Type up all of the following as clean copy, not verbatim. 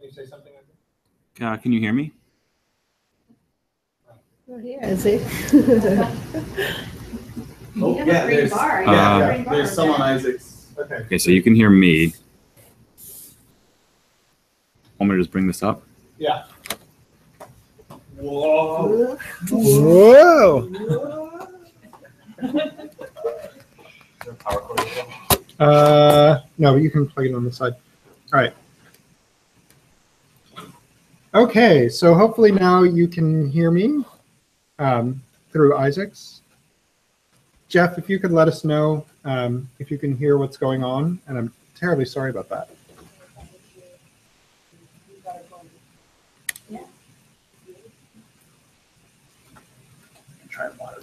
Can you say something? Can you hear me? Oh, here, is he? Oh, yeah, there's some on Isaac's. Okay. Okay, so you can hear me. Want me to just bring this up? Yeah. Whoa. Whoa. No, you can plug it on the side. All right. Okay, so hopefully now you can hear me through Isaac's. Jeff, if you could let us know if you can hear what's going on, and I'm terribly sorry about that.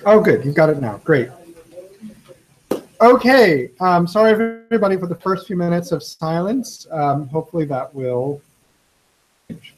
Oh, good. You've got it now. Great. Okay. Sorry, everybody, for the first few minutes of silence. Hopefully that will change.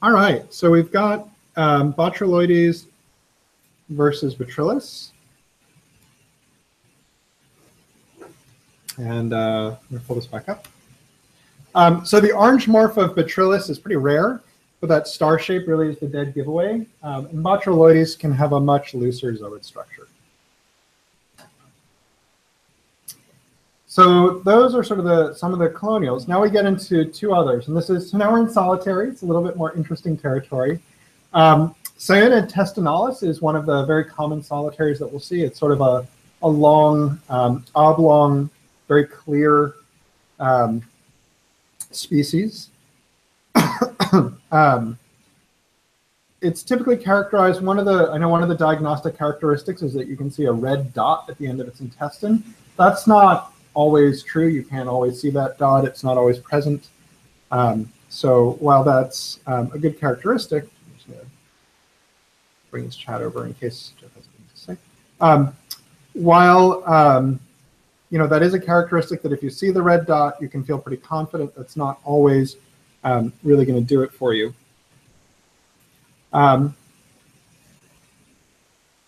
All right, so we've got Botuloides versus Bacillus. And I'm going to pull this back up. So the orange morph of Bacillus is pretty rare, but that star shape really is the dead giveaway. And Botuloides can have a much looser zooid structure. So those are sort of some of the colonials. Now we get into two others, and so now we're in solitary. It's a little bit more interesting territory. Sciona intestinalis is one of the very common solitaries that we'll see. It's sort of a long, oblong, very clear species. It's typically characterized, I know one of the diagnostic characteristics is that you can see a red dot at the end of its intestine. That's not always true. You can't always see that dot. It's not always present. So while that's a good characteristic, I'm just going to bring this chat over in case Jeff has anything to say. While that is a characteristic that if you see the red dot, you can feel pretty confident. That's not always really going to do it for you.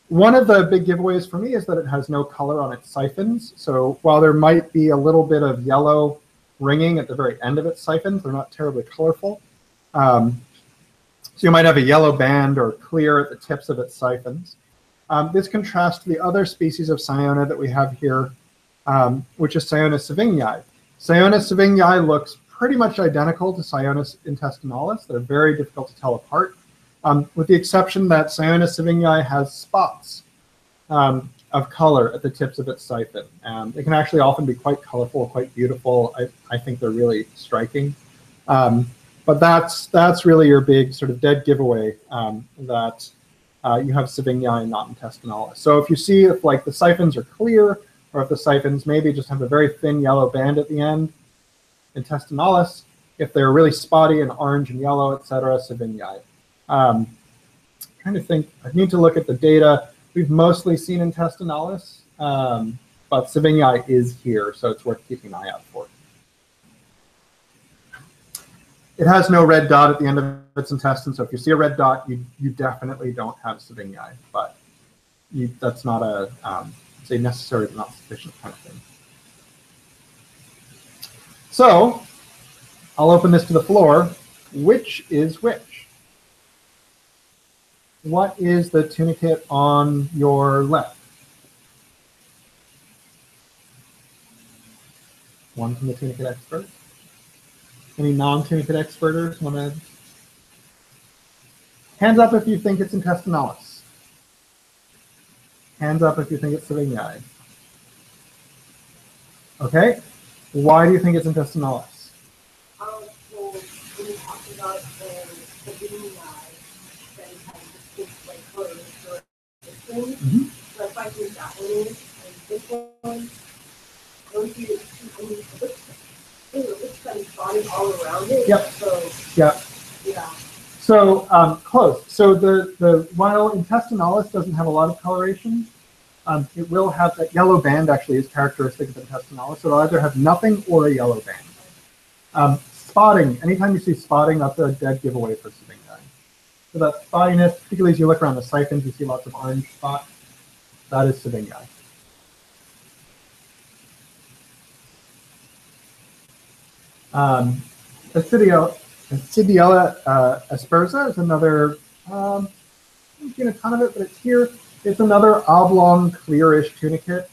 One of the big giveaways for me is that it has no color on its siphons. So while there might be a little bit of yellow ringing at the very end of its siphons, they're not terribly colorful. So you might have a yellow band or clear at the tips of its siphons. This contrasts to the other species of Sciona that we have here, which is Sciona savingi. Sciona savingi looks pretty much identical to Sciona intestinalis. They're very difficult to tell apart. With the exception that Sciona savingi has spots of color at the tips of its siphon. They can actually often be quite colorful, quite beautiful. I think they're really striking. But that's really your big sort of dead giveaway that you have savingi and not intestinalis. So if you see if like the siphons are clear, or if the siphons maybe just have a very thin yellow band at the end, intestinalis. If they're really spotty and orange and yellow, etc., savingi. Trying to think, I need to look at the data. We've mostly seen intestinalis, but savingi is here, so it's worth keeping an eye out for. It has no red dot at the end of its intestine, so if you see a red dot, you definitely don't have savingi, but that's not a say necessary but not sufficient kind of thing. So I'll open this to the floor. Which is which? What is the tunicate on your left? One from the tunicate expert. Any non-tunicate experters want to? Hands up if you think it's intestinalis. Hands up if you think it's savingi. Okay. Why do you think it's intestinalis? Well, when you talk about the savingi, then you have distinct like colors or different. So if I think that one is, and this one, those two, it looks kind of spotted all around it. Yep. So yep. Yeah. So close. So while intestinalis doesn't have a lot of coloration, it will have that yellow band actually is characteristic of intestinalis. So it'll either have nothing or a yellow band. Spotting, anytime you see spotting, that's a dead giveaway for Syringae. So that spottiness, particularly as you look around the siphons, you see lots of orange spots. That is Syringae. Acidiella aspersa is another, I haven't seen a ton of it, but it's here. It's another oblong, clearish tunicate.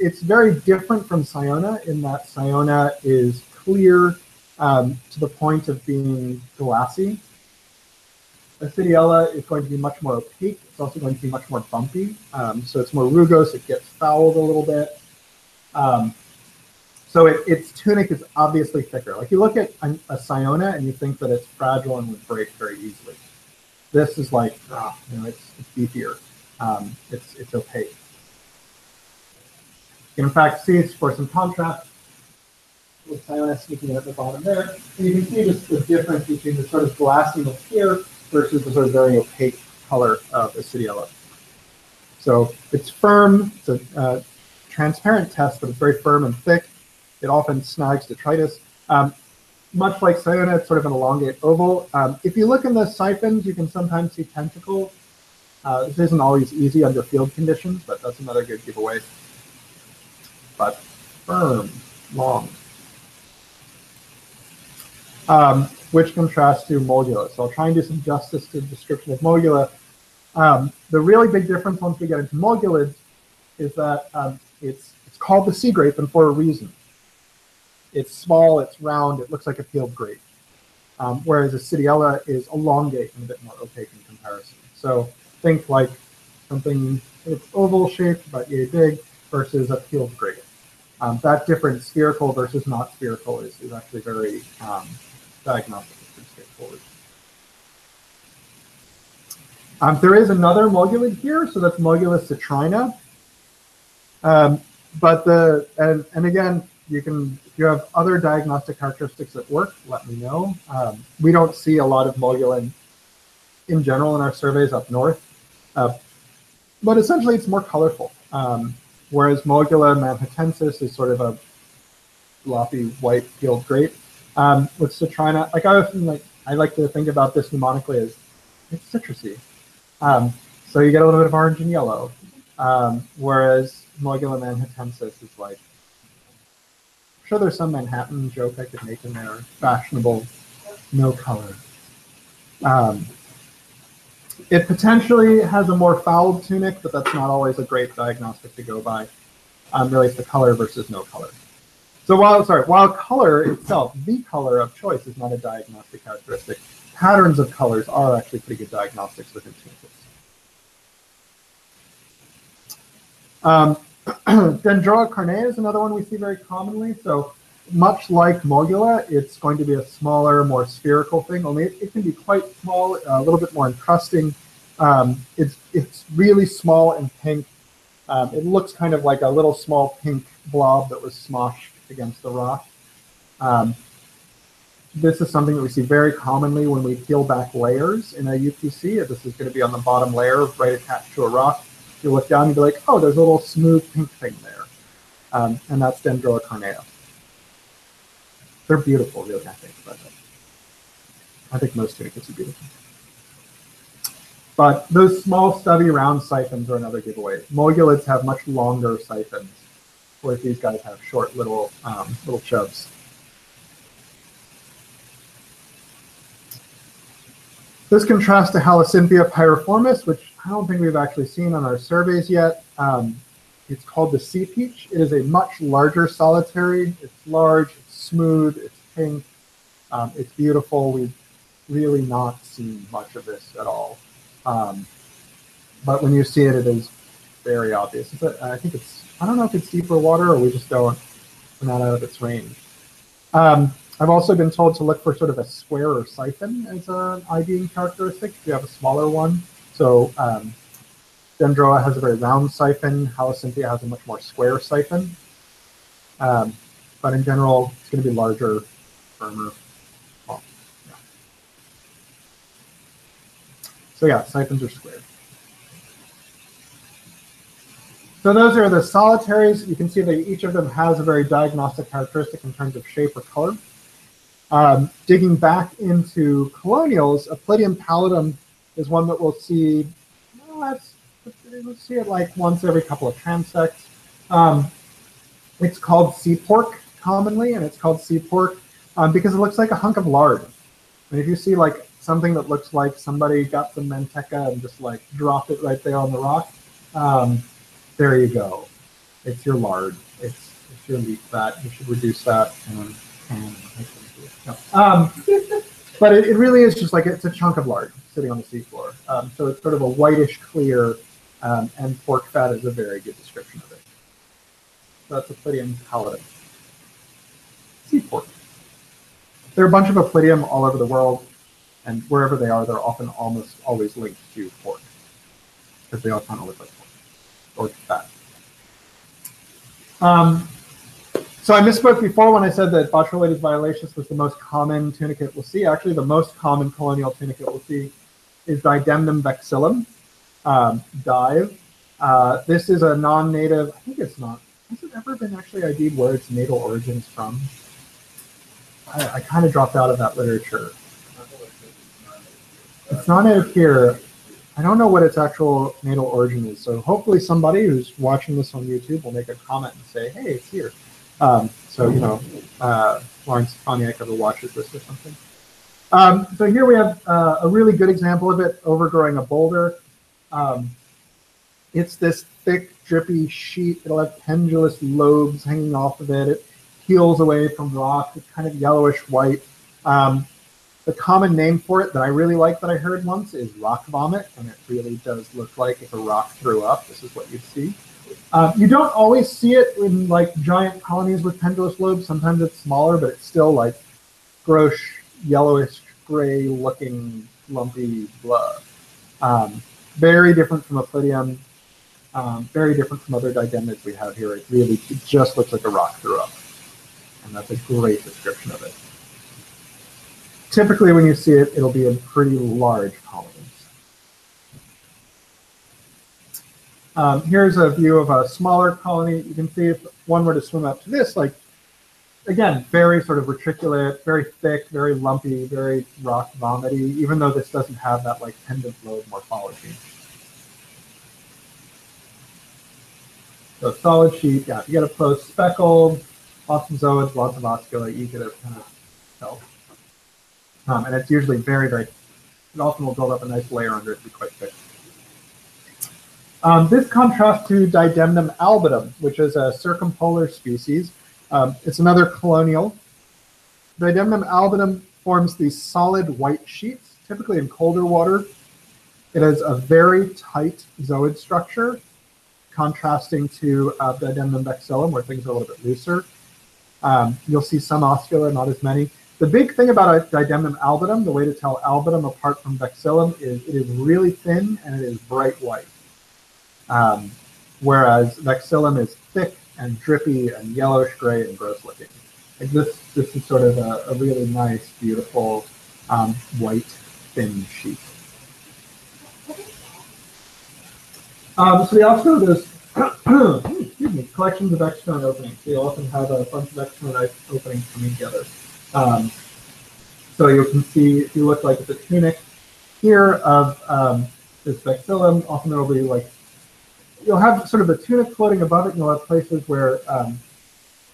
It's very different from Siona in that Siona is clear to the point of being glassy. Acidiella is going to be much more opaque. It's also going to be much more bumpy. So it's more rugose. It gets fouled a little bit. So its tunic is obviously thicker. Like you look at a Siona and you think that it's fragile and would break very easily. This is like, it's beefier. It's opaque. You can in fact see, for some contrast, with Siona sneaking in at the bottom there, and you can see just the difference between the sort of glassiness here versus the sort of very opaque color of Acidiella. So it's firm. It's a transparent test, but it's very firm and thick. It often snags detritus. Much like Siona, it's sort of an elongate oval. If you look in the siphons, you can sometimes see tentacles. This isn't always easy under field conditions, but that's another good giveaway. But firm, long. Which contrasts to Molgula. So I'll try and do some justice to the description of Molgula. The really big difference once we get into Molgulids is that it's called the sea grape, and for a reason. It's small, it's round, it looks like a peeled grape. Whereas Acidiella is elongate and a bit more opaque in comparison. So think like something that's oval shaped, but yay big, versus a peeled grape. That difference, spherical versus not spherical, is actually very diagnostic. It's pretty straightforward. There is another Molgulid here, so that's Molgula citrina. And again, if you have other diagnostic characteristics that work, let me know. We don't see a lot of Molgula in general in our surveys up north, but essentially it's more colorful. Whereas Molgula manhattanensis is sort of a floppy white peeled grape. With citrina, I like to think about this mnemonically as it's citrusy. So you get a little bit of orange and yellow, whereas Molgula manhattanensis is like, I'm sure there's some Manhattan joke I could make in there, fashionable, no color. It potentially has a more fouled tunic, but that's not always a great diagnostic to go by. Really, it's the color versus no color. So while color itself, the color of choice, is not a diagnostic characteristic, patterns of colors are actually pretty good diagnostics within tunicates. Dendroa carnea is another one we see very commonly. So much like Molgula, it's going to be a smaller, more spherical thing, only it can be quite small, a little bit more encrusting. It's really small and pink. It looks kind of like a little small pink blob that was smoshed against the rock. This is something that we see very commonly when we peel back layers in a UPC. This is going to be on the bottom layer, right attached to a rock. You look down and be like, oh, there's a little smooth pink thing there. And that's Dendroa carnea. They're beautiful, really, I think. But I think most tunicates are beautiful. But those small, stubby, round siphons are another giveaway. Molgulids have much longer siphons, whereas these guys have short little chubs. This contrasts to Halosynthia pyriformis, which I don't think we've actually seen on our surveys yet. It's called the sea peach. It is a much larger solitary. It's large, it's smooth, it's pink, it's beautiful. We've really not seen much of this at all. But when you see it, it is very obvious. I don't know if it's deeper water or we're not out of its range. I've also been told to look for sort of a squarer siphon as an IDing characteristic. If you have a smaller one. So Dendroa has a very round siphon. Halosynthia has a much more square siphon. But in general, it's going to be larger, firmer. Well, So yeah, siphons are squared. So those are the solitaries. You can see that each of them has a very diagnostic characteristic in terms of shape or color. Digging back into colonials, a Aplydium pallidum is one that we'll see, well, let's see it like once every couple of transects. It's called sea pork commonly, and it's called sea pork because it looks like a hunk of lard. And if you see like something that looks like somebody got some manteca and just like dropped it right there on the rock, there you go. It's your lard. It's your meat fat. You should reduce that. But it really is just like it's a chunk of lard sitting on the seafloor. So it's sort of a whitish clear, and pork fat is a very good description of it. So that's Aplydium pallidum. Sea pork. There are a bunch of Aplydium all over the world, and wherever they are, they're often almost always linked to pork because they all kind of look like pork or fat. So I misspoke before when I said that Botryolides violaceus was the most common tunicate we'll see. Actually, the most common colonial tunicate we'll see is Didemnum vexillum, dive. This is a non-native, I think it's not, has it ever been actually ID'd where its natal origin is from? I kind of dropped out of that literature. It's not native here. I don't know what its actual natal origin is. So hopefully somebody who's watching this on YouTube will make a comment and say, hey, it's here. So, you know, Lawrence Stefaniak ever watches this or something. So here we have a really good example of it overgrowing a boulder. It's this thick, drippy sheet. It'll have pendulous lobes hanging off of it. It peels away from rock. It's kind of yellowish white. The common name for it that I really like that I heard once is rock vomit, and it really does look like if a rock threw up, this is what you'd see. You don't always see it in like giant colonies with pendulous lobes. Sometimes it's smaller, but it's still like gross, yellowish, gray looking, lumpy blah. Very different from Aplydium, very different from other didemnids we have here. It just looks like a rock threw up. And that's a great description of it. Typically when you see it, it'll be in pretty large colonies. Here's a view of a smaller colony. You can see if one were to swim up to this, like, again, very sort of reticulate, very thick, very lumpy, very rock vomity, even though this doesn't have that like pendant lobe morphology. So solid sheet, yeah, you get a post speckled, lots of zooids, lots of oscula, you get a kind of tell. And it's usually very, very, it often will build up a nice layer under it to be quite thick. This contrasts to Didemnum albidum, which is a circumpolar species. It's another colonial. Didemnum albidum forms these solid white sheets, typically in colder water. It has a very tight zooid structure, contrasting to Didemnum vexillum, where things are a little bit looser. You'll see some oscula, not as many. The big thing about a Didemnum albidum, the way to tell albidum apart from vexillum, is it is really thin and it is bright white. Whereas vexillum is thick and drippy and yellowish gray and gross looking. Like this is sort of a really nice, beautiful, white, thin sheet. So we also have this excuse me, collections of external openings. They often have a bunch of external openings coming together. So you can see, if you look like at the tunic here of this vexillum, often there will be like, you'll have sort of a tunic floating above it, and you'll have places where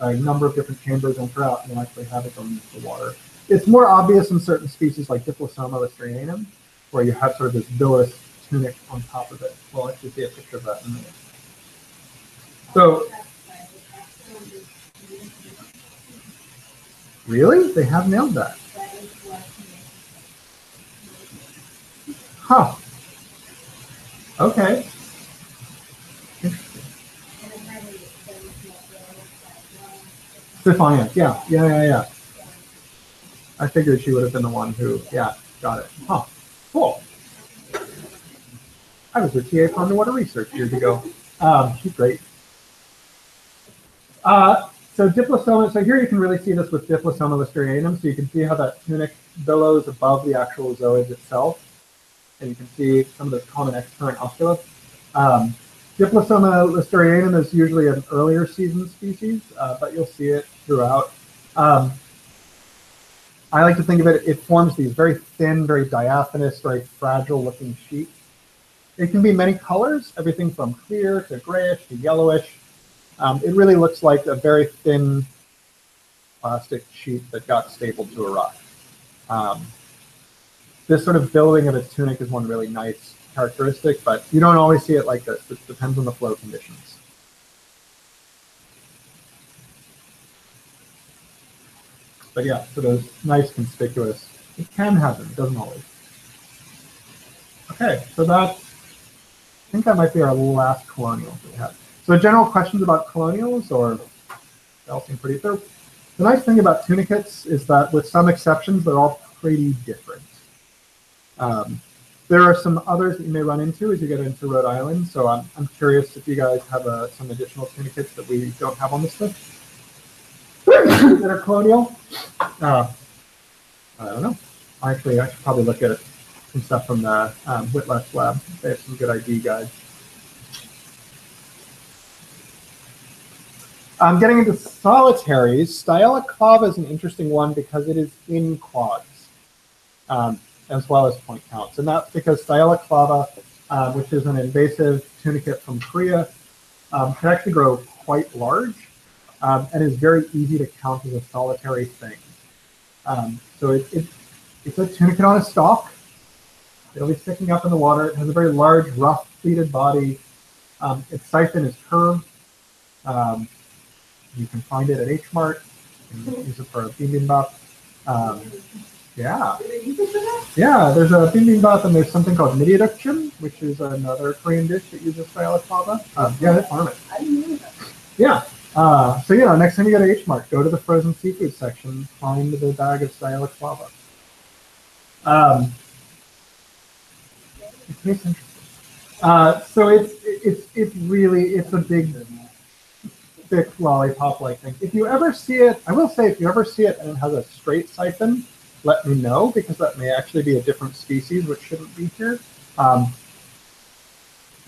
a number of different chambers enter out, and you'll actually have it going into the water. It's more obvious in certain species like Diplosoma listrianum, where you have sort of this villous tunic on top of it. We'll actually see a picture of that in a minute. So, really? They have nailed that. Huh. Okay. Interesting. Defiant, yeah. I figured she would have been the one who, yeah, got it. Huh. Cool. I was with TA for underwater research years ago. She's great. So Diplosoma, so here you can really see this with Diplosoma listrianum. So you can see how that tunic billows above the actual zooids itself. and you can see some of those common excurrent osculus. Diplosoma listerianum is usually an earlier season species, but you'll see it throughout. I like to think of it, it forms these very thin, very diaphanous, very fragile looking sheets. It can be many colors, everything from clear to grayish to yellowish. It really looks like a very thin plastic sheet that got stapled to a rock. This sort of billowing of its tunic is one really nice characteristic, but you don't always see it like this. It depends on the flow conditions. But yeah, so those nice conspicuous, it can happen, it doesn't always. Okay, so that, I think that might be our last colonial that we have. So general questions about colonials, or they all seem pretty thorough. The nice thing about tunicates is that with some exceptions, they're all pretty different. There are some others that you may run into as you get into Rhode Island, so I'm curious if you guys have some additional tunicates that we don't have on this list that are colonial. I don't know. Actually, I should probably look at some stuff from the Whitlett's lab. They have some good ID guides. Getting into solitaries, Stylaclava is an interesting one because it is in quads. As well as point counts. And that's because Stylaclava, which is an invasive tunicate from Korea, can actually grow quite large and is very easy to count as a solitary thing. So it's a tunicate on a stalk. It'll be sticking up in the water. It has a very large, rough, pleated body. Its siphon is curved. You can find it at H Mart. You can use it for a bibimbap. Yeah. Yeah, there's a bibimbap and there's something called midyadukchim, which is another Korean dish that uses Stylaclava. Yeah, they farm it. I didn't know that. Yeah. So, you know, next time you go to H Mart, go to the frozen seafood section, find the bag of Stylaclava. It tastes interesting. So it's really, it's a big, thick lollipop-like thing. If you ever see it, I will say, if you ever see it and it has a straight siphon, let me know, because that may actually be a different species, which shouldn't be here.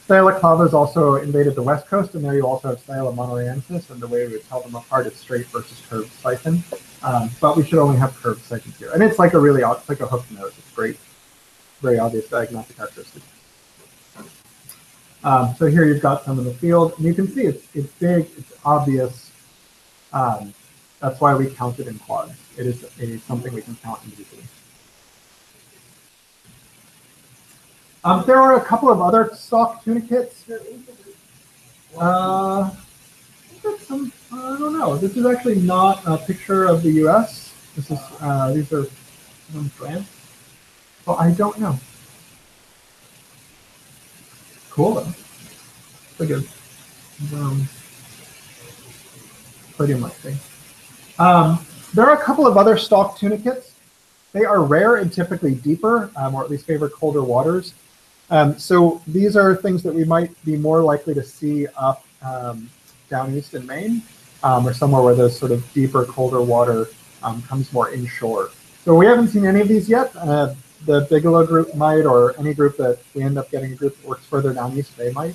Stylaclava has also invaded the West Coast, and there you also have Styla monoriensis, and the way we would tell them apart is straight versus curved siphon. But we should only have curved siphons here. And it's like a really, it's like a hooked nose. It's great, very obvious diagnostic characteristic. So here you've got some in the field, and you can see it's big, it's obvious. That's why we count it in quads. It is something we can count individually. There are a couple of other stalk tunicates. I don't know. This is actually not a picture of the U.S. This is these are from France. Well, I don't know. Cool though. Pretty good. Podium-like thing. There are a couple of other stalk tunicates. They are rare and typically deeper, or at least favor colder waters. So these are things that we might be more likely to see up down east in Maine, or somewhere where those sort of deeper, colder water comes more inshore. So we haven't seen any of these yet. The Bigelow group might, or any group that we end up getting a group that works further down east, they might.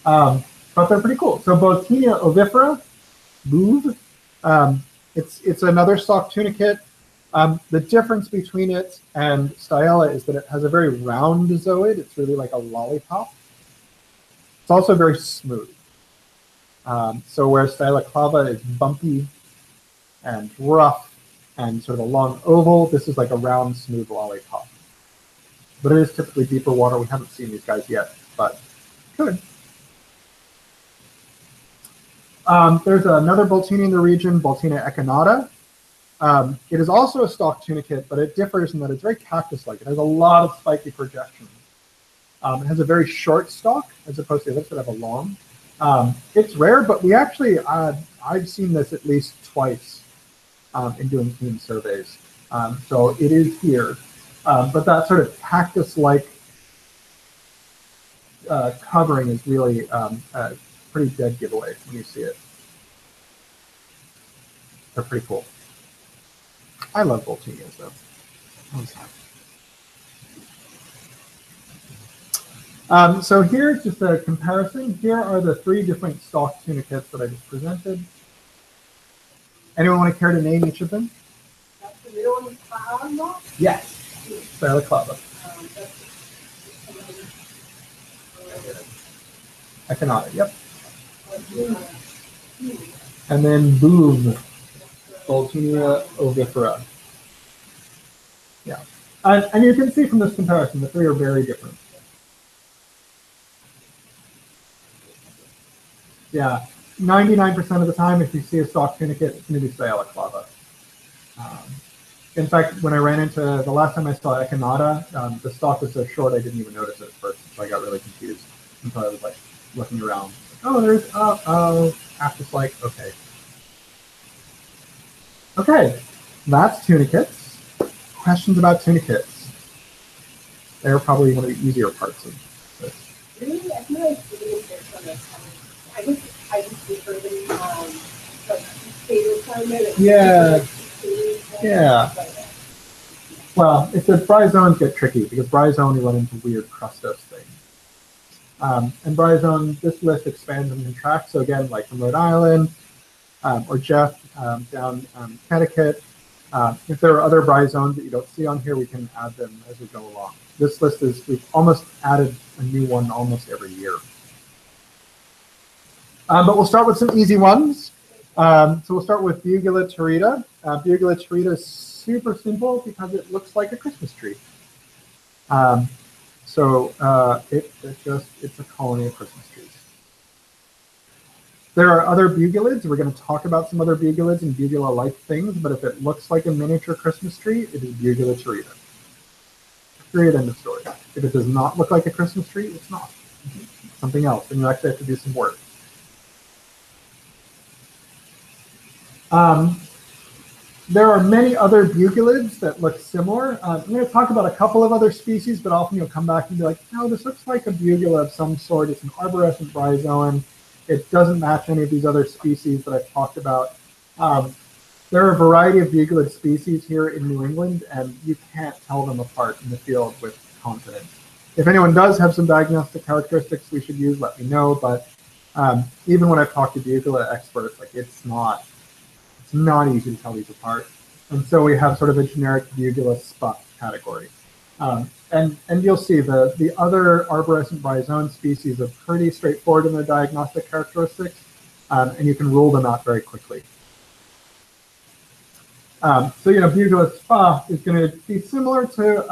But they're pretty cool. So Botinia ovifera, move. It's another stalk tunicate. The difference between it and Styla is that it has a very round zooid. It's really like a lollipop. It's also very smooth. So where Stylaclava is bumpy and rough and sort of a long oval, this is like a round, smooth lollipop. But it is typically deeper water. We haven't seen these guys yet, but could. There's another Boltinia in the region, Boltinia echinata. It is also a stalk tunicate, but it differs in that it's very cactus-like. It has a lot of spiky projections. It has a very short stalk, as opposed to the others that have a long. It's rare, but we actually, I've seen this at least twice in doing team surveys. So it is here. But that sort of cactus-like covering is really a pretty dead giveaway when you see it. They're pretty cool. I love Boltinias, though. So here's just a comparison. Here are the 3 different stalk tunicates that I just presented. Anyone want to care to name each of them? That's the middle one is Bahama. Yes. Balaclava. Echinata, yep. And then Boom, Boltunia ovifera. Yeah. And you can see from this comparison, the 3 are very different. Yeah, 99% of the time, if you see a stalk tunicate, it's going to be Balaclava. In fact, when I ran into, the last time I saw Echinata, the stalk was so short I didn't even notice it at first, so I got really confused until I was like looking around. Oh, there's, half just like, okay. Okay, that's tunicates. Questions about tunicates? They're probably one of the easier parts of this. Really, I feel like I just prefer them like stable climate. Yeah. Yeah. Well, if the bryozoans get tricky, because bryozoan you run into weird crustose things. And bryozoan, this list expands and contracts. So again, like from Rhode Island, or Jeff down Connecticut. If there are other bryozoans that you don't see on here, we can add them as we go along. This list is, we've almost added a new one almost every year. But we'll start with some easy ones. So we'll start with Bugula terita. Bugula terita is super simple because it looks like a Christmas tree. It's a colony of Christmas trees. There are other bugelids. We're going to talk about some other bugelids and bugula-like things, but if it looks like a miniature Christmas tree, it is Bugula terita. Period, end of story. If it does not look like a Christmas tree, it's not. It's something else, and you actually have to do some work. There are many other bugelids that look similar. I'm going to talk about a couple of other species, but often you'll come back and be like, no, this looks like a bugula of some sort. It's an arborescent bryozoan. It doesn't match any of these other species that I've talked about. There are a variety of bugulid species here in New England, and you can't tell them apart in the field with confidence. If anyone does have some diagnostic characteristics we should use, let me know. But even when I've talked to bugula experts, like it's not easy to tell these apart. And so we have sort of a generic bugula spot category. And you'll see the other arborescent bryozoan species are pretty straightforward in their diagnostic characteristics, and you can rule them out very quickly. Bugula spa is going to be similar to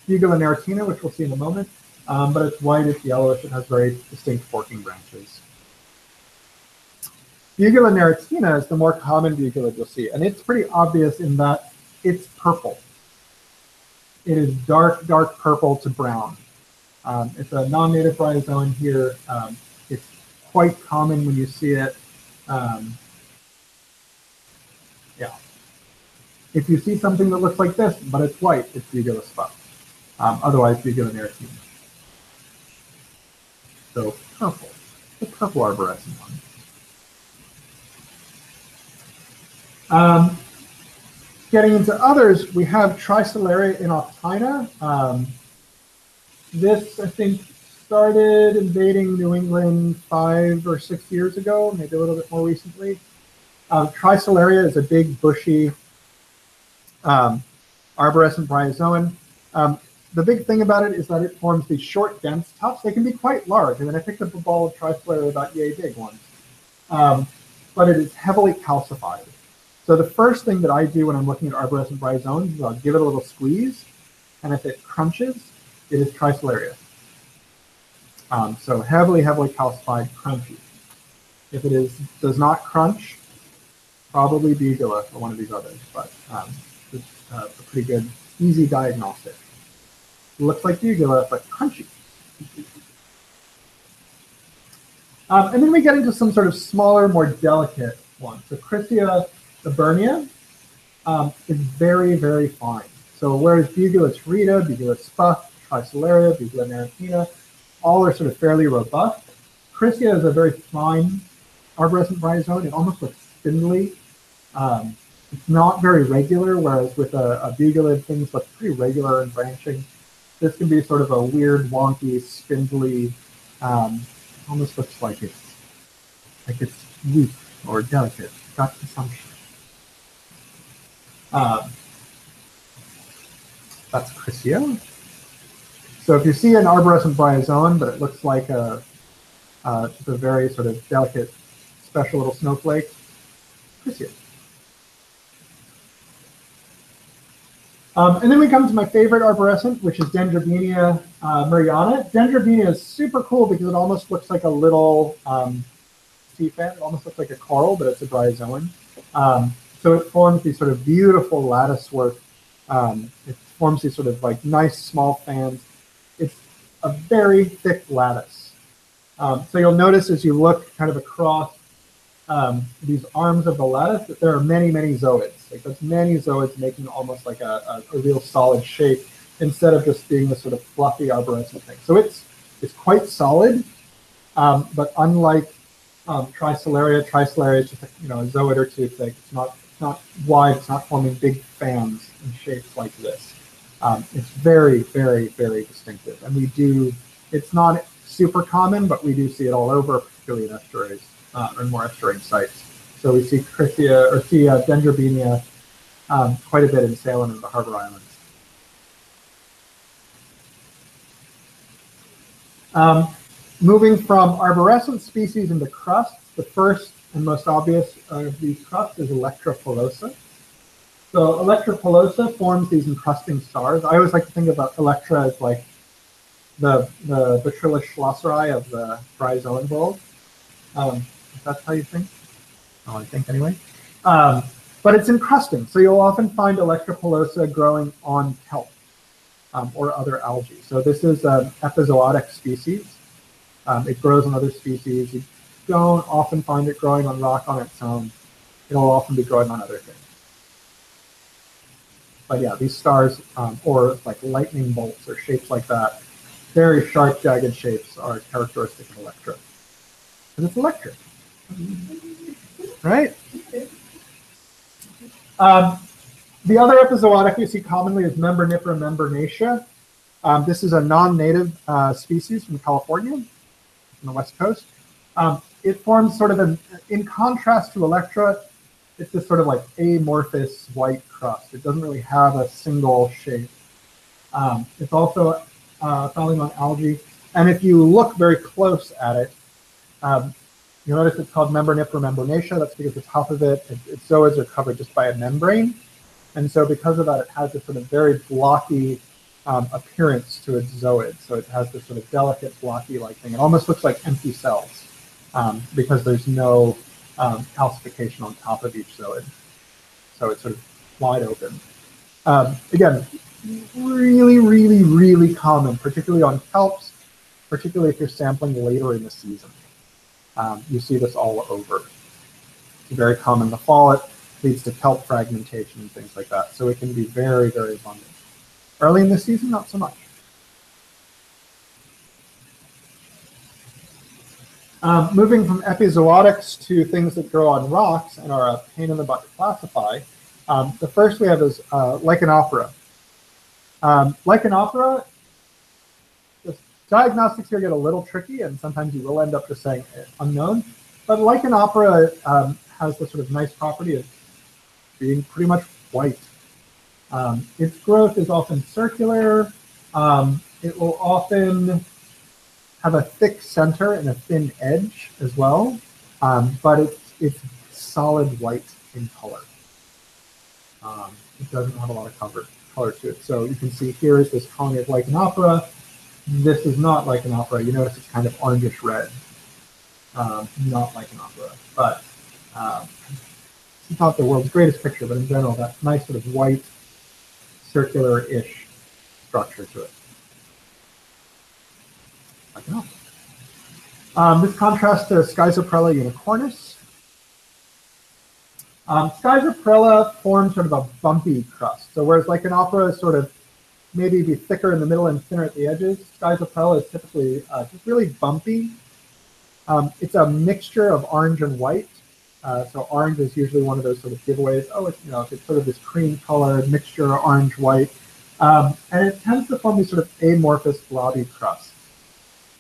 Bugula naratina, which we'll see in a moment, but it's white, it's yellowish, it has very distinct forking branches. Bugula naratina is the more common bugulid you'll see, and it's pretty obvious in that it's purple. It is dark, dark purple to brown. It's a non-native bryozoan here. It's quite common when you see it. If you see something that looks like this, but it's white, it's Bugula spot. Otherwise, Bugula naratina. So purple, the purple arborescent one. Getting into others, we have Tricilaria inoctina. This, I think, started invading New England 5 or 6 years ago, maybe a little bit more recently. Tricilaria is a big, bushy, arborescent bryozoan. The big thing about it is that it forms these short, dense tufts. They can be quite large. I mean, I picked up a ball of Tricilaria about yay big once. But it is heavily calcified. So the first thing that I do when I'm looking at arborescent bryozoans is I'll give it a little squeeze, and if it crunches, it is Tricilaria. So heavily, heavily calcified, crunchy. If it does not crunch, probably Bugula or one of these others, but it's a pretty good, easy diagnostic. It looks like Bugula, but crunchy. And then we get into some sort of smaller, more delicate ones. So Christia Ebernia is very, very fine. So whereas Bugula terita, Bugula spuff, Tricilaria, Bugula naratina, all are sort of fairly robust, Christia is a very fine arborescent bryozoan. It almost looks spindly. It's not very regular, whereas with a bugulid, things look pretty regular and branching. This can be sort of a weird, wonky, spindly, almost looks like it's weak or delicate, gut consumption. That's Chrysia. So if you see an arborescent bryozoan, but it looks like just a very sort of delicate, special little snowflake, Chrysia. And then we come to my favorite arborescent, which is Dendrobinia murrayana. Dendrobinia is super cool because it almost looks like a little sea fan. It almost looks like a coral, but it's a bryozoan. So it forms these sort of beautiful lattice work. It forms these sort of like nice small fans. It's a very thick lattice. So you'll notice as you look kind of across these arms of the lattice that there are many, many zooids. Like that's many zooids making almost like a real solid shape instead of just being this sort of fluffy arborescent thing. So it's quite solid, but unlike Tricelaria is just a zooid or two thick. It's not wide. It's not forming big fans in shapes like this. It's very, very, very distinctive, and it's not super common, but we do see it all over, particularly in estuaries and more estuarine sites. So we see Dendrobinia quite a bit in Salem and the Harbor Islands. Moving from arborescent species into crusts, the first and most obvious of these crusts is Electra pilosa. So Electra pilosa forms these encrusting stars. I always like to think about Electra as like the Bacillus schlosseri of the bryozoan world. If that's how you think. Oh, I think anyway. But it's encrusting, so you'll often find Electra pilosa growing on kelp or other algae. So this is an epizootic species. It grows on other species. You don't often find it growing on rock on its own. It'll often be growing on other things. But yeah, these stars, or like lightning bolts or shapes like that, very sharp, jagged shapes are characteristic of Electra. And it's electric, right? The other epizootic you see commonly is Membraniptera membranacea. This is a non-native species from California, from the West Coast. It forms sort of in contrast to Electra, it's this sort of like amorphous white crust. It doesn't really have a single shape. It's also found on algae. And if you look very close at it, you'll notice it's called Membraniptera membranacea. That's because the top of its zooids are covered just by a membrane. And so because of that, it has this sort of very blocky appearance to its zooid. So it has this sort of delicate, blocky-like thing. It almost looks like empty cells because there's no calcification on top of each zooid. So it's sort of wide open. Again, really, really, really common, particularly on kelps, particularly if you're sampling later in the season. You see this all over. It's very common in the fall. It leads to kelp fragmentation and things like that. So it can be very, very abundant. Early in the season, not so much. Moving from epizootics to things that grow on rocks and are a pain in the butt to classify, the first we have is Lichenoptera. Lichenoptera, the diagnostics here get a little tricky, and sometimes you will end up just saying unknown. But Lichenoptera has the sort of nice property of being pretty much white. Its growth is often circular. It will often have a thick center and a thin edge as well, but it's solid white in color. It doesn't have a lot of color to it. So you can see here is this colony of Lichenoptera. This is not Lichenoptera. You notice it's kind of orangish red. Not Lichenoptera, but it's not the world's greatest picture, but in general, that nice sort of white, circular-ish structure to it. This contrasts to Schizoprella unicornis. Schizoprella forms sort of a bumpy crust. So whereas Lichenoptera is sort of maybe be thicker in the middle and thinner at the edges, Schizoprella is typically just really bumpy. It's a mixture of orange and white. So orange is usually one of those sort of giveaways. Oh, it's sort of this cream colored mixture, orange-white. And it tends to form these sort of amorphous blobby crusts.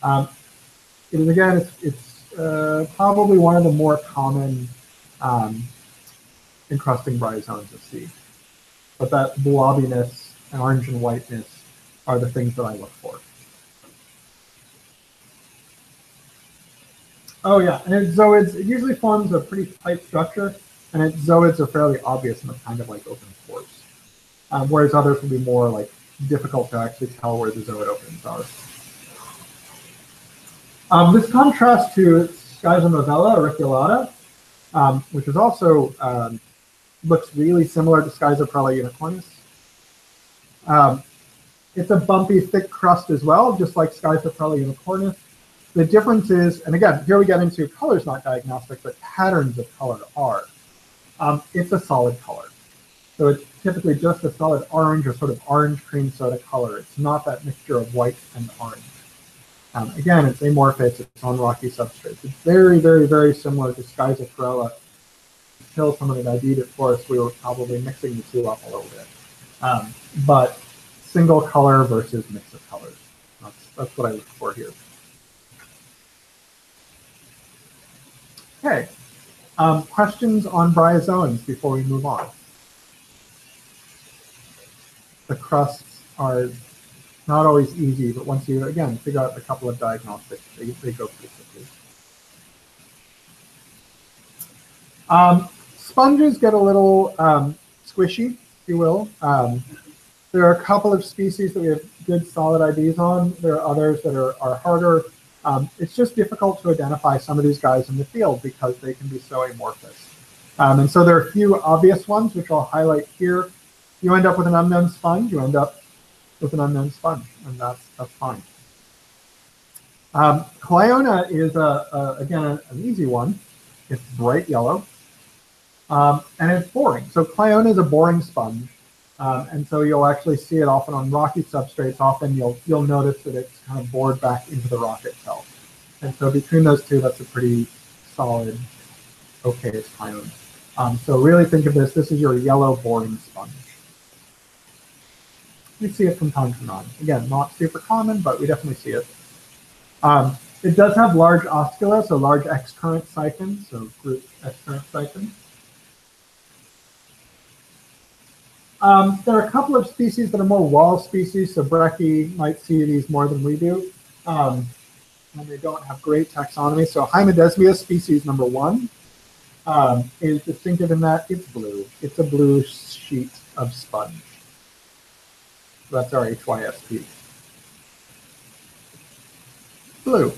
It is, again, it's probably one of the more common encrusting bryozoans at sea. But that blobbiness and orange and whiteness are the things that I look for. Oh yeah, and its zooids, it usually forms a pretty tight structure, and its zooids are fairly obvious and kind of like open pores. Whereas others will be more like difficult to actually tell where the zooid openings are. This contrasts to Schizonovella auriculata, which is also looks really similar to Schizoprella unicornis. It's a bumpy, thick crust as well, just like Schizoprella unicornis. The difference is, and again, here we get into color's not diagnostic, but patterns of color are. It's a solid color. So it's typically just a solid orange or sort of orange cream soda color. It's not that mixture of white and orange. Again, it's amorphous, it's on rocky substrates. It's very, very, very similar to Schizoprella. Until someone had ID'd it for us, we were probably mixing the two up a little bit. But single color versus mix of colors. That's what I look for here. Okay, questions on bryozoans before we move on? The crusts are not always easy, but once you, again, figure out a couple of diagnostics, they go pretty quickly. Sponges get a little squishy, if you will. There are a couple of species that we have good solid IDs on. There are others that are harder. It's just difficult to identify some of these guys in the field because they can be so amorphous. And so there are a few obvious ones, which I'll highlight here. You end up with an unknown sponge, you end up with an unknown sponge, and that's fine. Cliona is, again, an easy one. It's bright yellow, and it's boring. So Cliona is a boring sponge, and so you'll actually see it often on rocky substrates. Often you'll notice that it's kind of bored back into the rock itself. And so between those two, that's a pretty solid, okay, it's Cliona. So really think of this is your yellow boring sponge. We see it from time to time. Again, not super common, but we definitely see it. It does have large oscula, so large excurrent siphons, so group excurrent siphons. There are a couple of species that are more wall species, so Brecci might see these more than we do. And they don't have great taxonomy. So Hymodesmia species number 1 is distinctive in that it's blue. It's a blue sheet of sponge. So that's our HYSP. Blue.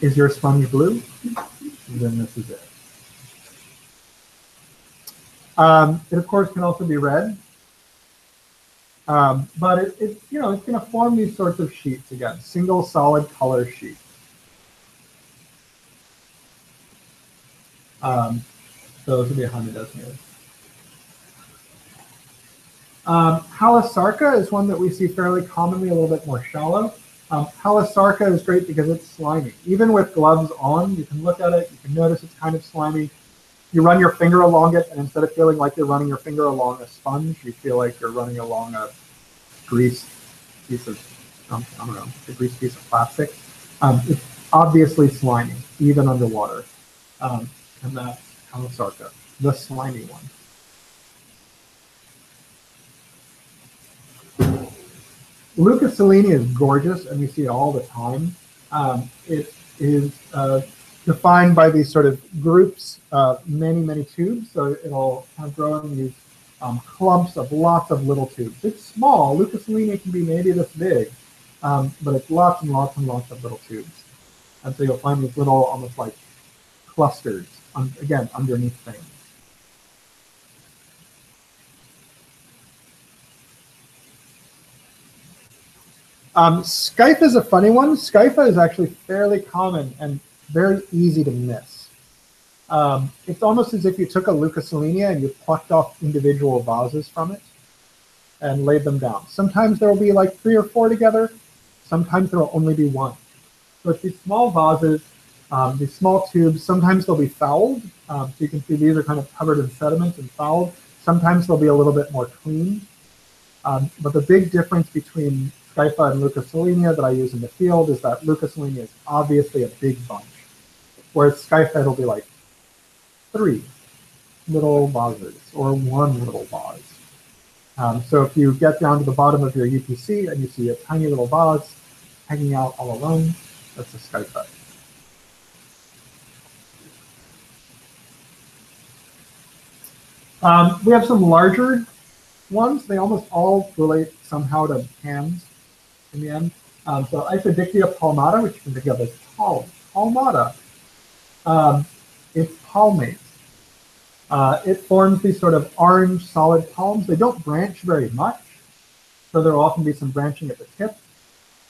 Is your sponge blue? Then this is it. It of course can also be red, but it's going to form these sorts of sheets again, single solid color sheets. Those would be Hymodesmias. Halasarca is one that we see fairly commonly, a little bit more shallow. Halasarca is great because it's slimy. Even with gloves on, you can look at it, you can notice it's kind of slimy. You run your finger along it, and instead of feeling like you're running your finger along a sponge, you feel like you're running along a greased piece of, I don't know, a greased piece of plastic. It's obviously slimy, even underwater. And that's Halasarca, the slimy one. Leucoselene is gorgeous, and we see it all the time. It is defined by these sort of groups of many, many tubes. So it'll kind of grow in these clumps of lots of little tubes. It's small. Leucoselene can be maybe this big, but it's lots and lots and lots of little tubes. And so you'll find these little, almost like clusters, again, underneath things. Scypha is a funny one. Scypha is actually fairly common and very easy to miss. It's almost as if you took a Leucoselene and you plucked off individual vases from it and laid them down. Sometimes there will be like 3 or 4 together. Sometimes there will only be 1. So it's these small vases, these small tubes. Sometimes they'll be fouled. So you can see these are kind of covered in sediment and fouled. Sometimes they'll be a little bit more clean. But the big difference between Skypha and Leucoselenia that I use in the field is that Leucoselenia is obviously a big bunch, whereas Skypha will be like 3 little vases or 1 little vase. So if you get down to the bottom of your UPC and you see a tiny little vase hanging out all alone, that's a Skypha. We have some larger ones. They almost all relate somehow to hands in the end. So Isodictia palmata, which you can think of as palmata, it's palmate. It forms these sort of orange solid palms. They don't branch very much, so there will often be some branching at the tip.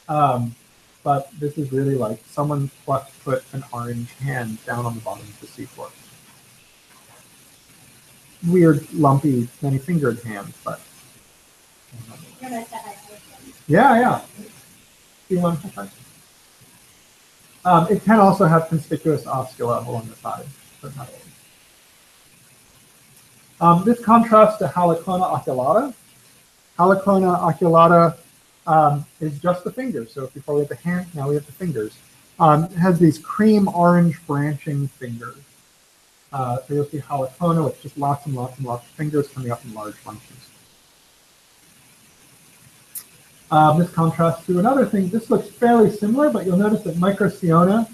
But this is really like someone put an orange hand down on the bottom of the seafloor. Weird, lumpy, many-fingered hands, but yeah. You want to try? It can also have conspicuous oscula along the side, but not always. This contrasts to Halicona oculata. Halicona oculata is just the fingers. So before we have the hand, now we have the fingers. It has these cream orange branching fingers. So you'll see Halicona with just lots and lots and lots of fingers coming up in large bunches. This contrasts to another thing. This looks fairly similar, but you'll notice that Microciona,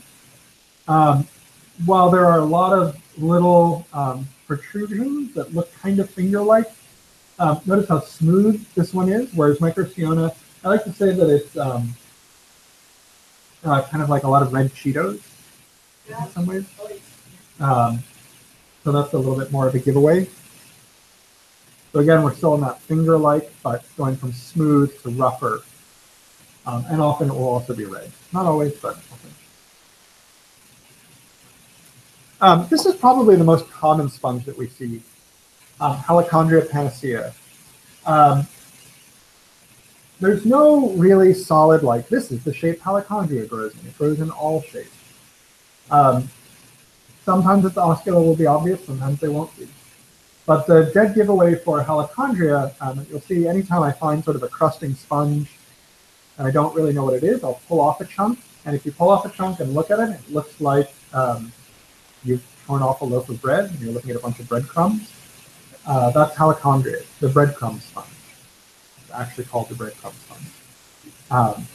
while there are a lot of little protrusions that look kind of finger-like, notice how smooth this one is, whereas Microciona, I like to say that it's kind of like a lot of red Cheetos in some ways. So that's a little bit more of a giveaway. So again, we're still in that finger-like, but going from smooth to rougher. And often it will also be red. Not always, but often. This is probably the most common sponge that we see, Helicondria panacea. There's no really solid, like, this is the shape Helicondria grows in. It grows in all shapes. Sometimes its oscula will be obvious, sometimes they won't be. But the dead giveaway for Helicondria, you'll see anytime I find sort of a crusting sponge and I don't really know what it is, I'll pull off a chunk. And if you pull off a chunk and look at it, it looks like you've torn off a loaf of bread and you're looking at a bunch of breadcrumbs. That's Helicondria, the breadcrumb sponge. It's actually called the breadcrumb sponge.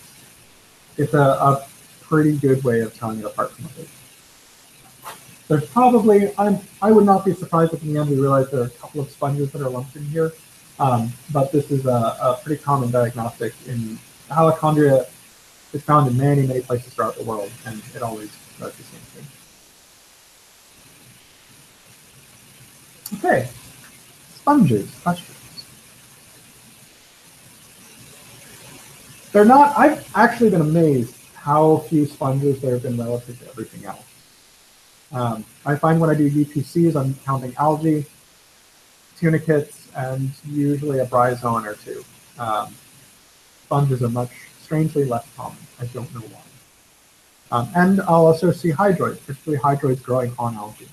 It's a pretty good way of telling it apart from a fish. There's probably, I would not be surprised if in the end we realize there are a couple of sponges that are lumped in here, but this is a pretty common diagnostic. In Helicondria is found in many, many places throughout the world, and it always does the same thing. Okay, sponges, questions. They're not, I've actually been amazed how few sponges there have been relative to everything else. I find when I do UPCs, I'm counting algae, tunicates, and usually a bryozoan or two. Sponges are strangely less common. I don't know why. And I'll also see hydroids, particularly hydroids growing on algae.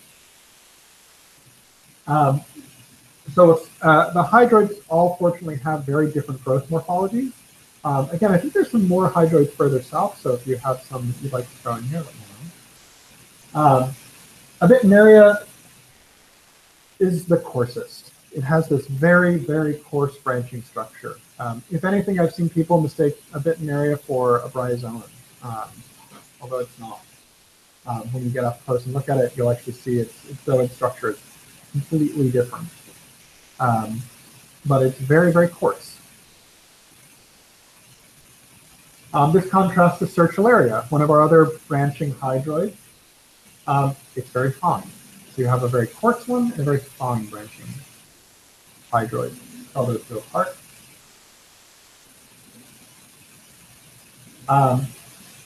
So the hydroids all fortunately have very different growth morphologies. Again, I think there's some more hydroids further south, so if you have some you'd like to throw in here, let me know. Abitinaria is the coarsest. It has this very, very coarse branching structure. If anything, I've seen people mistake Abitinaria for a bryozoan, although it's not. When you get up close and look at it, you'll actually see its zooid structure is completely different. But it's very, very coarse. This contrasts to Sertularia, one of our other branching hydroids. It's very fine. So you have a very coarse one and a very fine branching hydroid. Tell those two apart.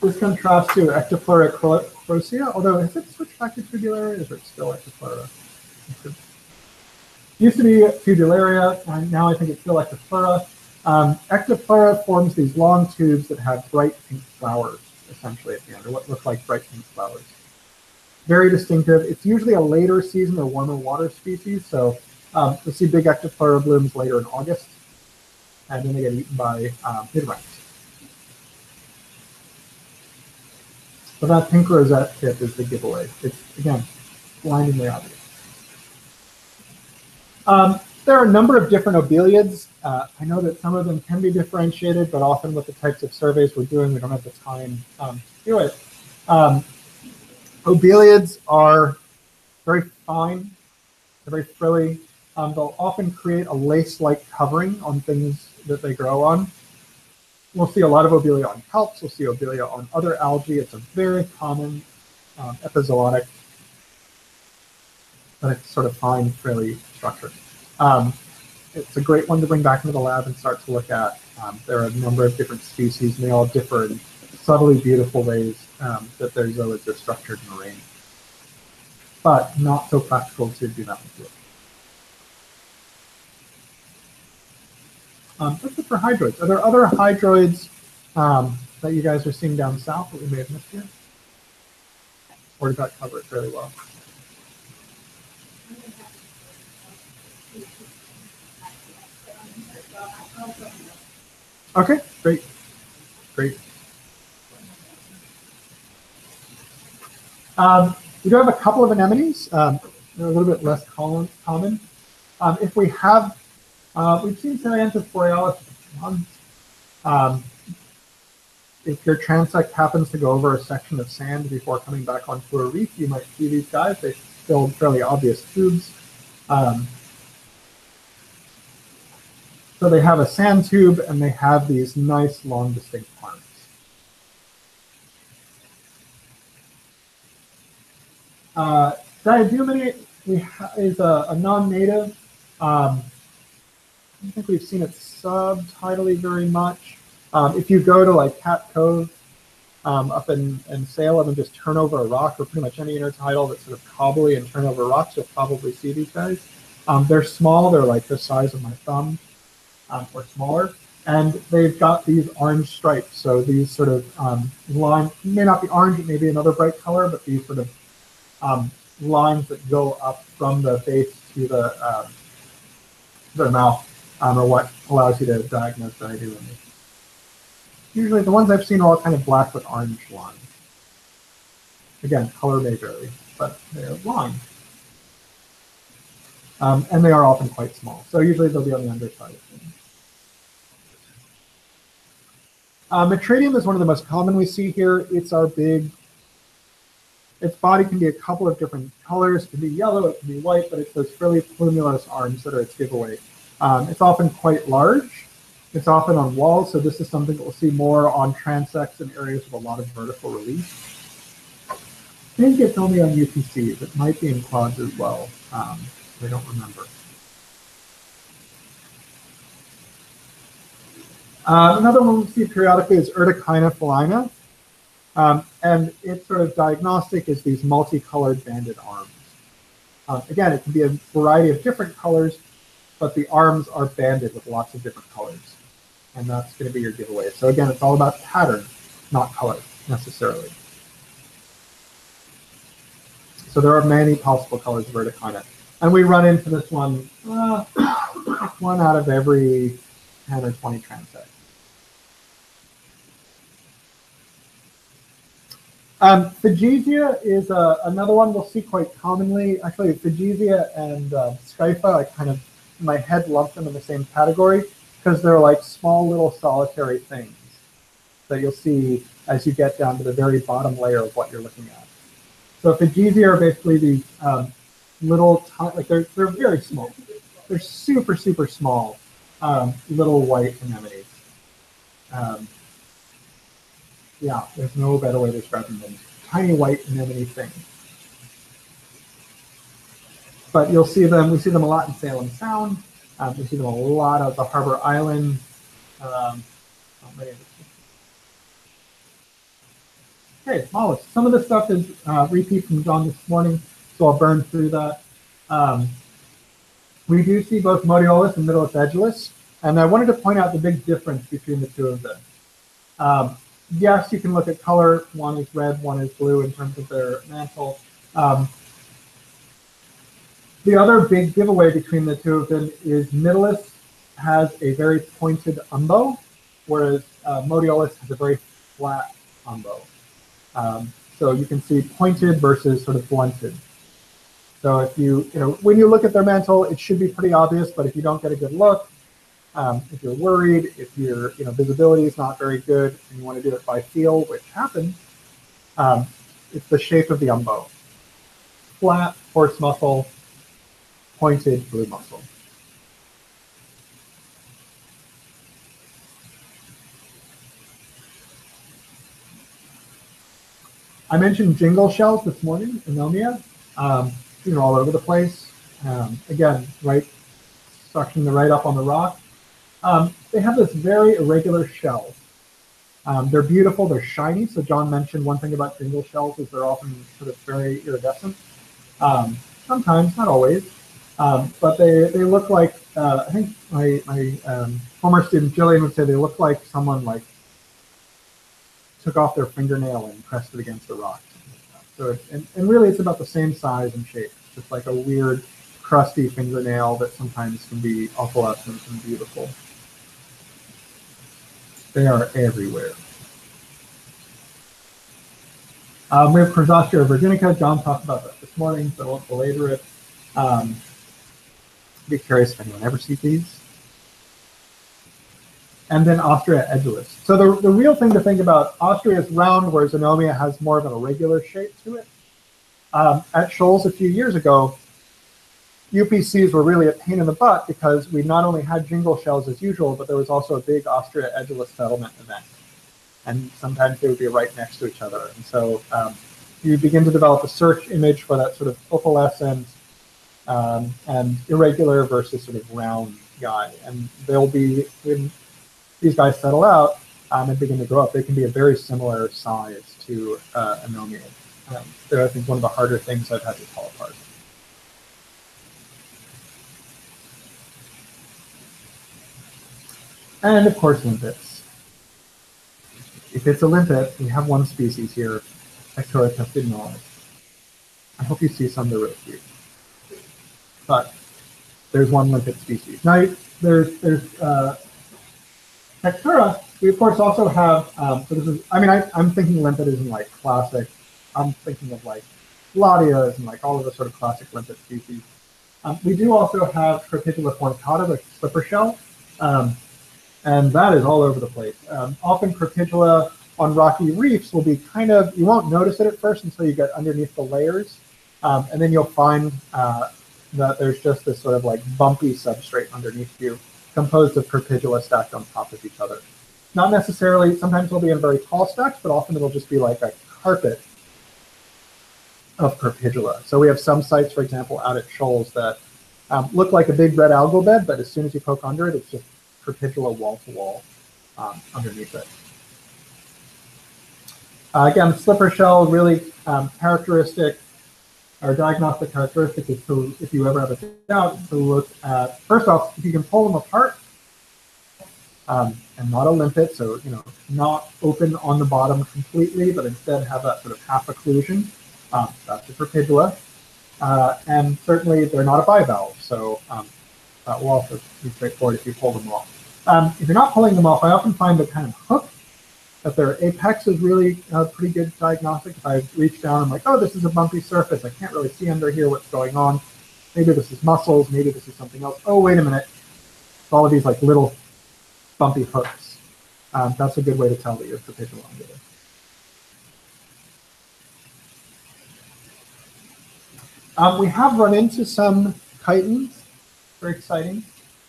This contrasts to Ectopleura crocea, although has it switched back to Tubularia, or is it still Ectopleura? It used to be Tubularia, and now I think it's still Ectopleura. Ectopleura forms these long tubes that have bright pink flowers, essentially, at the end, or what look like bright pink flowers. Very distinctive. It's usually a later season or warmer water species, so you'll see big Ectopleura blooms later in August. and then they get eaten by midwives. So that pink rosette tip is the giveaway. It's, again, blindingly obvious. There are a number of different obeliids. I know that some of them can be differentiated, but often with the types of surveys we're doing, we don't have the time to do it. Obeliids are very fine, they're very frilly. They'll often create a lace-like covering on things that they grow on. We'll see a lot of obelia on kelps, we'll see obelia on other algae. It's a very common epizootic, but it's sort of fine, frilly structure. It's a great one to bring back into the lab and start to look at. There are a number of different species, and they all differ in subtly beautiful ways that their zooids are structured and arranged. But not so practical to do that with. That's it for hydroids. Are there other hydroids that you guys are seeing down south that we may have missed here? Or does that cover it fairly well? Okay, great, great. We do have a couple of anemones. They're a little bit less common. If we have, we've seen Cerianthus borealis once. If your transect happens to go over a section of sand before coming back onto a reef, you might see these guys. They fill fairly obvious tubes. So they have a sand tube, and they have these nice, long, distinct arms. Diadumene is a non-native. I don't think we've seen it subtidally very much. If you go to like Cat Cove up in Salem and just turn over a rock, or pretty much any intertidal that's sort of cobbly and turn over rocks, you'll probably see these guys. They're small. They're like the size of my thumb or smaller. And they've got these orange stripes. So these sort of lines, may not be orange, it may be another bright color, but these sort of lines that go up from the base to the mouth are what allows you to diagnose diadumene. Usually the ones I've seen are all kind of black with orange lines. Again, color may vary, but they're long. And they are often quite small. So usually they'll be on the underside of things. Metradium is one of the most common we see here. It's our big, its body can be a couple of different colors. It can be yellow, it can be white, but it's those frilly plumulous arms that are its giveaway. It's often quite large. It's often on walls, so this is something that we'll see more on transects in areas with a lot of vertical relief. I think it's only on UPCs. It might be in quads as well. I don't remember. Another one we see periodically is Urticina felina. And its sort of diagnostic is these multicolored banded arms. Again, it can be a variety of different colors, but the arms are banded with lots of different colors. And that's going to be your giveaway. So again, it's all about pattern, not color necessarily. So there are many possible colors of Urticina. And we run into this one, one out of every 10 or 20 transects. Phagesia is another one we'll see quite commonly. Actually, Phagesia and Scypha, I kind of, in my head, lump them in the same category because they're like small little solitary things that you'll see as you get down to the very bottom layer of what you're looking at. So Phagesia are basically these little, like they're very small. They're super, super small little white anemones. Yeah, there's no better way to describe them than tiny white anemone things. But you'll see them, we see them a lot in Salem Sound. We see them a lot at the Harbor Island. Okay, mollusks. Some of the stuff is repeat from John this morning, so I'll burn through that. We do see both Modiolus and Middleus edulis, and I wanted to point out the big difference between the two of them. Yes, you can look at color. One is red, one is blue in terms of their mantle. The other big giveaway between the two of them is Middleus has a very pointed umbo, whereas Modiolus has a very flat umbo. So you can see pointed versus sort of blunted. So if when you look at their mantle, it should be pretty obvious, but if you don't get a good look, if you're worried, if your visibility is not very good, and you want to do it by feel, which happens, it's the shape of the umbo. Flat horse muscle, pointed blue muscle. I mentioned jingle shells this morning, anomia. All over the place. Again, right, sucking the right up on the rock. They have this very irregular shell. They're beautiful, they're shiny. So John mentioned one thing about jingle shells is they're often sort of very iridescent. Sometimes, not always. But they look like, I think my former student Jillian would say they look like someone took off their fingernail and pressed it against a rock. So and really it's about the same size and shape. It's just like a weird, crusty fingernail that sometimes can be opalescent and beautiful. They are everywhere. We have Chrysostria virginica. John talked about that this morning, so I won't belabor it. Be curious if anyone ever sees these. And then Austria edulis. So the real thing to think about, Austria is round, whereas anomia has more of an irregular shape to it. At Shoals a few years ago, UPCs were really a pain in the butt because we not only had jingle shells as usual, but there was also a big Austria edulis settlement event. And sometimes they would be right next to each other. And so you begin to develop a search image for that sort of opalescent and irregular versus sort of round guy. And they'll be, when these guys settle out and begin to grow up, they can be a very similar size to anomia. They're, I think, one of the harder things I've had to tell apart. And of course, limpets. If it's a limpet, we have one species here, Hectora testudinalis. I hope you see some that are really cute. But there's one limpet species. Now, there's Hectora. We of course also have. So this is. I mean, I'm thinking limpet is in like classic. I'm thinking of like Latias and like all of the sort of classic limpet species. We do also have Crepidula fornicata, the slipper shell. And that is all over the place. Often Crepidula on rocky reefs will be kind of, you won't notice it at first until you get underneath the layers. And then you'll find that there's just this sort of like bumpy substrate underneath you, composed of Crepidula stacked on top of each other. Not necessarily, sometimes they'll be in very tall stacks, but often it'll just be like a carpet of Crepidula. So we have some sites, for example, out at Shoals that look like a big red algal bed, but as soon as you poke under it, it's just Crepidula wall-to-wall underneath it. Again, slipper shell, really characteristic, or diagnostic characteristic is to, if you ever have a doubt, to look at, first off, if you can pull them apart, and not a limpet, so not open on the bottom completely, but instead have that sort of half occlusion. That's a Crepidula. And certainly they're not a bivalve, so that will also be straightforward if you pull them off. If you're not pulling them off, I often find the kind of hook at their apex is really a pretty good diagnostic. If I reach down, I'm like, oh, this is a bumpy surface. I can't really see under here what's going on. Maybe this is muscles. Maybe this is something else. Oh, wait a minute. It's all of these like little bumpy hooks. That's a good way to tell that you're Crepidula ungulate. We have run into some chitons. Very exciting.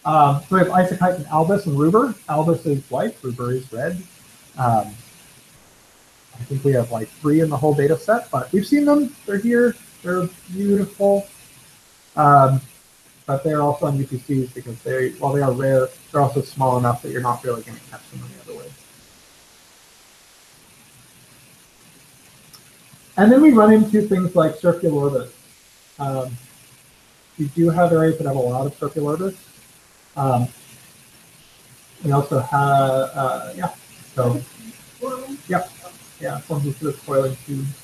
So we have Isochiton albus and ruber. Albus is white, ruber is red. I think we have like 3 in the whole data set, but we've seen them. They're here. They're beautiful. But they're also on UPCs because while they are rare, they're also small enough that you're not really going to catch them any other way. And then we run into things like Circulorbis. We do have areas that have a lot of Circulorbis. We also have, yeah, so, yeah, forms of sort of coiling tubes.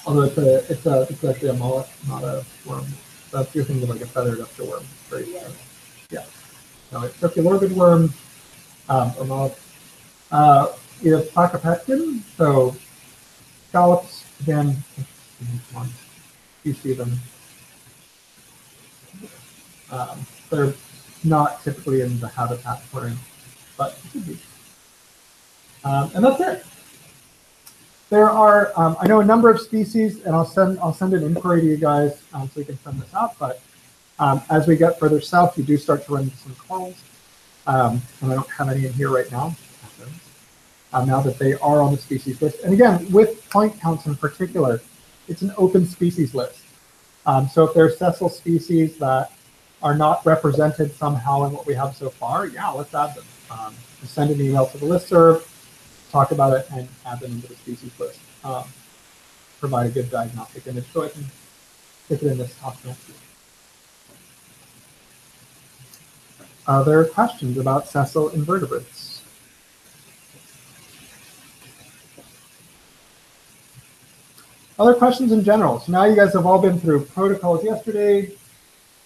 Although it's actually a mollusk, not a worm. That's you're thinking like a feathered duster worm, right? Yeah. No, it's Trochelorvid worm, or not. You have Placopecten, so scallops, again, you see them. They're not typically in the habitat we're in, but it could be. And that's it. There are, I know a number of species, and I'll send an inquiry to you guys so you can send this out. But as we get further south, you do start to run into some corals, and I don't have any in here right now. Now that they are on the species list, and again, with point counts in particular, it's an open species list. So if there are sessile species that are not represented somehow in what we have so far, yeah, let's add them. Just send an email to the listserv, talk about it, and add them into the species list. Provide a good diagnostic image so I can stick it in this talk next week. Other questions about sessile invertebrates? Other questions in general. So now you guys have all been through protocols yesterday,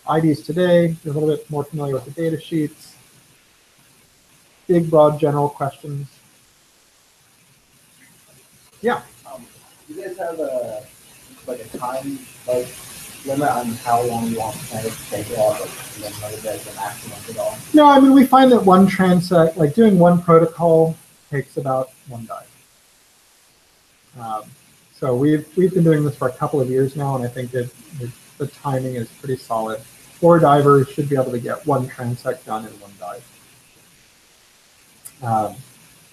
IDs today. You're a little bit more familiar with the data sheets. Big, broad, general questions. Yeah. Do you guys have a time limit on how long you want to kind of take it off, whether there's an maximum at all? No, I mean, we find that one transect, like doing one protocol, takes about one dive. So we've been doing this for a couple of years now, and I think the timing is pretty solid. 4 divers should be able to get one transect done in one dive.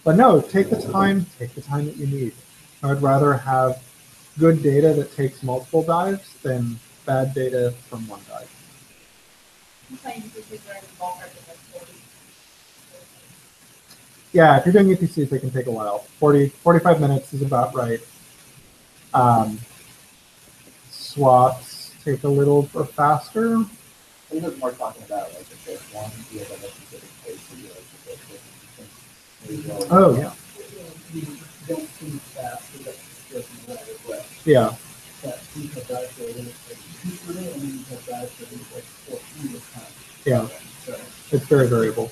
But no, take the time that you need. I would rather have good data that takes multiple dives than bad data from one dive. Yeah, if you're doing UPCs, they can take a while. 45 minutes is about right. Swaps take a little faster. I think it's more talking about like the first one. Do you have a specific place where you like to go? Oh yeah. You don't see fast, you don't Yeah. Yeah. It's very variable.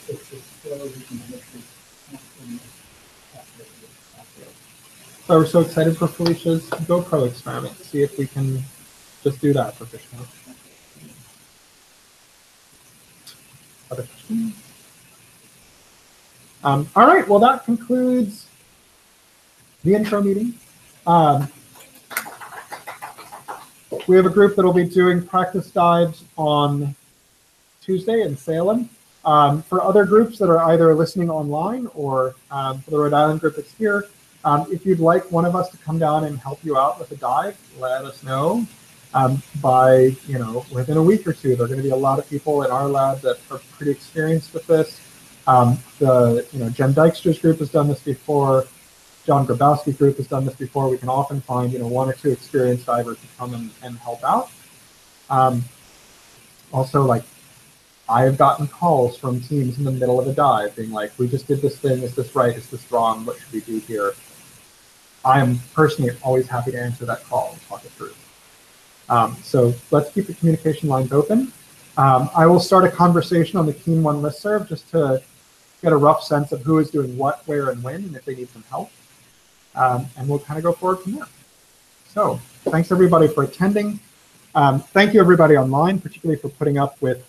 So we're so excited for Felicia's GoPro experiment. See if we can just do that for fish now. Other questions? All right, well that concludes the intro meeting. We have a group that will be doing practice dives on Tuesday in Salem. For other groups that are either listening online or for the Rhode Island group that's here, if you'd like one of us to come down and help you out with a dive, let us know. By within a week or two, there are going to be a lot of people in our lab that are pretty experienced with this. Jen Dykstra's group has done this before. John Grabowski's group has done this before. We can often find 1 or 2 experienced divers to come and help out. Also, like, I have gotten calls from teams in the middle of a dive being like, we just did this thing, is this right, is this wrong, what should we do here? I am personally always happy to answer that call and talk it through. So let's keep the communication lines open. I will start a conversation on the Keen One listserv just to get a rough sense of who is doing what, where, and when, and if they need some help. And we'll kind of go forward from there. So thanks everybody for attending. Thank you everybody online, particularly for putting up with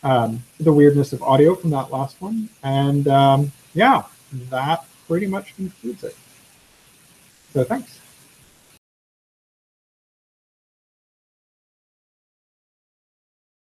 the weirdness of audio from that last one. And yeah, that pretty much concludes it. So thanks.